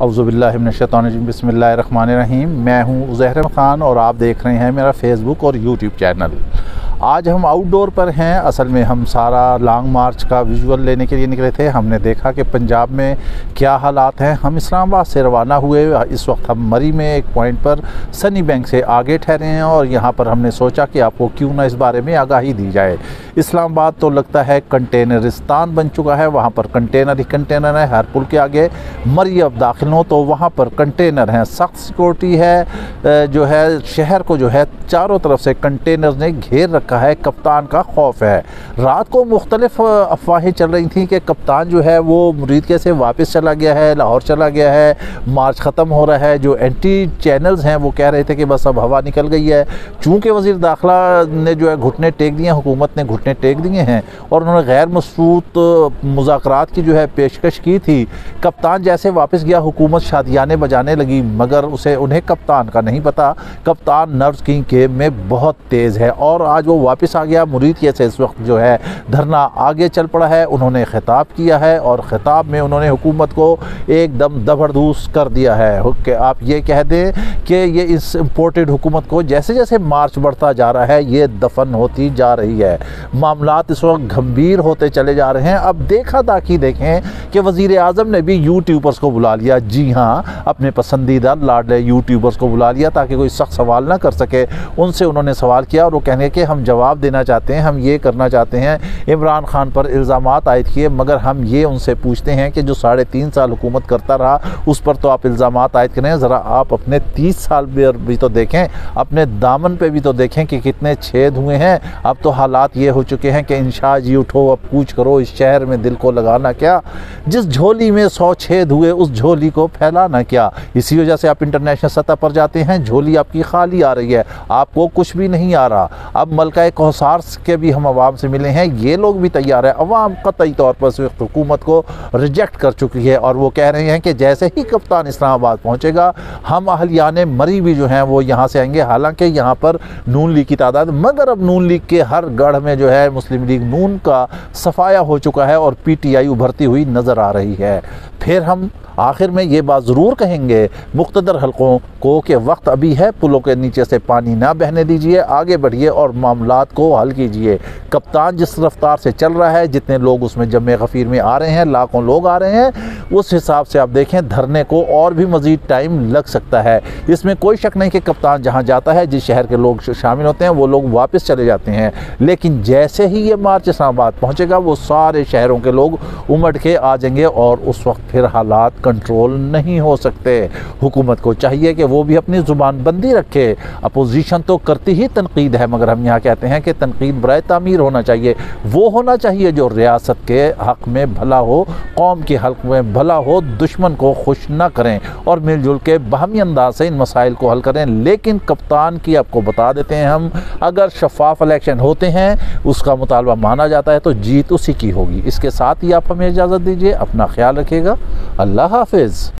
औज़ुबिल्लाहि मिनश्शैतानिर्रजीम बिस्मिल्लाहिर्रहमानिर्रहीम। मैं हूं उज़ैर खान और आप देख रहे हैं मेरा फेसबुक और यूट्यूब चैनल। आज हम आउटडोर पर हैं। असल में हम सारा लॉन्ग मार्च का विजुअल लेने के लिए निकले थे। हमने देखा कि पंजाब में क्या हालात हैं। हम इस्लामाबाद से रवाना हुए। इस वक्त हम मरी में एक पॉइंट पर सनी बैंक से आगे ठहरे हैं और यहाँ पर हमने सोचा कि आपको क्यों ना इस बारे में आगाही दी जाए। इस्लामाबाद तो लगता है कंटेनरिस्तान बन चुका है। वहाँ पर कंटेनर ही कंटेनर है। हर पुल के आगे मरी अब दाखिल हो तो वहाँ पर कंटेनर हैं। सख्त सिक्योरिटी है। जो है शहर को जो है चारों तरफ से कंटेनर ने घेर रखा है। कप्तान का खौफ है। रात को मुख्तलिफ अफवाहें चल रही थी कि कप्तान जो है वो मुरीदके से वापस चला गया है, लाहौर चला गया है, मार्च ख़त्म हो रहा है। जो एंटी चैनल्स हैं वो कह रहे थे कि बस अब हवा निकल गई है। चूँकि वज़ीर दाखिला ने जो है घुटने टेक दिए, हुकूमत ने घुटने टेक दिए हैं और उन्होंने गैर मशरूत मुज़ाकरात की जो है पेशकश की थी। कप्तान जैसे वापस गया हुकूमत शादियाने बजाने लगी, मगर उन्हें कप्तान का नहीं पता। कप्तान नर्व्स की गेम में बहुत तेज़ है और आज वो वापस आ गया। मुरीदके से इस वक्त जो है धरना आगे चल पड़ा है। उन्होंने खिताब किया है और ख़िताब में उन्होंने हुकूमत को एकदम दबरदूस कर दिया है कि आप ये कह दें कि ये इस इम्पोर्टेड हुकूमत को जैसे जैसे मार्च बढ़ता जा रहा है ये दफन होती जा रही है। मामलात इस वक्त गंभीर होते चले जा रहे हैं। अब देखा ताकि देखें कि वज़ीर आज़म ने भी यूट्यूबर्स को बुला लिया। जी हाँ, अपने पसंदीदा लाडले यूट्यूबर्स को बुला लिया ताकि कोई सख्त सवाल ना कर सके। उनसे उन्होंने सवाल किया और वो कहने कि हम जवाब देना चाहते हैं, हम ये करना चाहते हैं। इमरान खान पर इल्ज़ामात आयद किए, मगर हम ये उनसे पूछते हैं कि जो 3.5 साल हुकूमत करता रहा उस पर तो आप इल्ज़ामात आयद करें। ज़रा आप अपने 30 साल भी तो देखें, अपने दामन पे भी तो देखें कि कितने छेद हुए हैं। अब तो हालात ये हो चुके हैं कि इंशा जी उठो अब कूच करो, इस शहर में दिल को लगाना क्या। जिस झोली में 100 छेद हुए उस झोली को फैलाना क्या। इसी वजह से आप इंटरनेशनल सतह पर जाते हैं, झोली आपकी खाली आ रही है, आपको कुछ भी नहीं आ रहा। अब मलका कौसार के भी हम अवाम से मिले हैं, ये लोग भी तैयार है। अवाम कतई तौर पर इस हुकूमत को रिजेक्ट कर चुकी है और वो कह रहे हैं कि जैसे ही कप्तान इस्लामाबाद पहुंचेगा हम अहलियाने मरी भी जो हैं वो यहाँ से आएंगे। हालांकि यहाँ पर नून लीग की तादाद, मगर अब नून लीग के हर गढ़ में जो है मुस्लिम लीग नून का सफाया हो चुका है और PTI उभरती हुई नज़र आ रही है। फिर हम आखिर में ये बात ज़रूर कहेंगे मुक़्तदर हलकों को कि वक्त अभी है, पुलों के नीचे से पानी ना बहने दीजिए, आगे बढ़िए और मामलात को हल कीजिए। कप्तान जिस रफ्तार से चल रहा है, जितने लोग उसमें जम्मे गफ़ीर में आ रहे हैं, लाखों लोग आ रहे हैं, उस हिसाब से आप देखें धरने को और भी मज़ीद टाइम लग सकता है। इसमें कोई शक नहीं कि कप्तान जहाँ जाता है, जिस शहर के लोग शामिल होते हैं वो लोग वापस चले जाते हैं। लेकिन जैसे ही ये मार्च इस्लामाबाद पहुँचेगा वो सारे शहरों के लोग उमड़ के आ जाएंगे और उस वक्त फिर हालात कंट्रोल नहीं हो सकते। हुकूमत को चाहिए कि वो भी अपनी ज़ुबान बंदी रखे। अपोजिशन तो करती ही तनकीद है, मगर हम यहाँ कहते हैं कि तनकीद बराए तामीर होना चाहिए। वो होना चाहिए जो रियासत के हक़ में भला हो, कौम के हक़ में भला हो, दुश्मन को खुश ना करें और मिलजुल के बाहमी अंदाज से इन मसाइल को हल करें। लेकिन कप्तान की आपको बता देते हैं हम, अगर शफाफ इलेक्शन होते हैं, उसका मुतालबा माना जाता है तो जीत उसी की होगी। इसके साथ ही आप हमें इजाज़त दीजिए। अपना ख्याल रखिएगा। अल्लाह हाफ़िज़।